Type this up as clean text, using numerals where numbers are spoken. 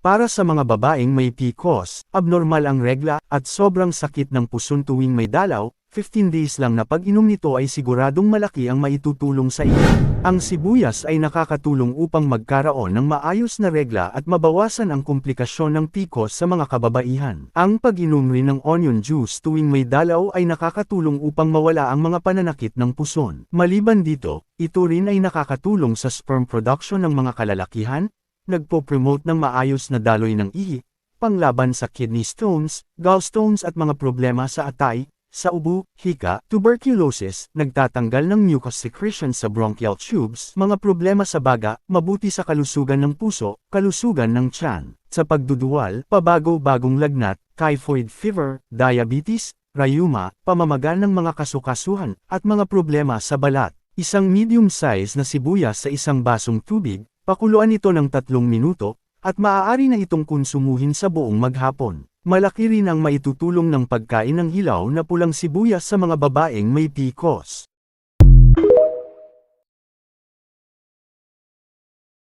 Para sa mga babaeng may PCOS, abnormal ang regla, at sobrang sakit ng puson tuwing may dalaw, 15 days lang na pag-inom nito ay siguradong malaki ang maitutulong sa inyo. Ang sibuyas ay nakakatulong upang magkaroon ng maayos na regla at mabawasan ang komplikasyon ng PCOS sa mga kababaihan. Ang pag-inom rin ng onion juice tuwing may dalaw ay nakakatulong upang mawala ang mga pananakit ng puson. Maliban dito, ito rin ay nakakatulong sa sperm production ng mga kalalakihan, nagpo-promote ng maayos na daloy ng ihi, panglaban sa kidney stones, gallstones at mga problema sa atay, sa ubo, hika, tuberculosis, nagtatanggal ng mucus secretion sa bronchial tubes, mga problema sa baga, mabuti sa kalusugan ng puso, kalusugan ng tiyan, sa pagduduwal, pabago-bagong lagnat, typhoid fever, diabetes, rayuma, pamamaga ng mga kasukasuhan, at mga problema sa balat. Isang medium-size na sibuyas sa isang basong tubig, pakuluan ito ng 3 minuto, at maaari na itong konsumuhin sa buong maghapon. Malaki rin ang maitutulong ng pagkain ng hilaw na pulang sibuyas sa mga babaeng may PCOS.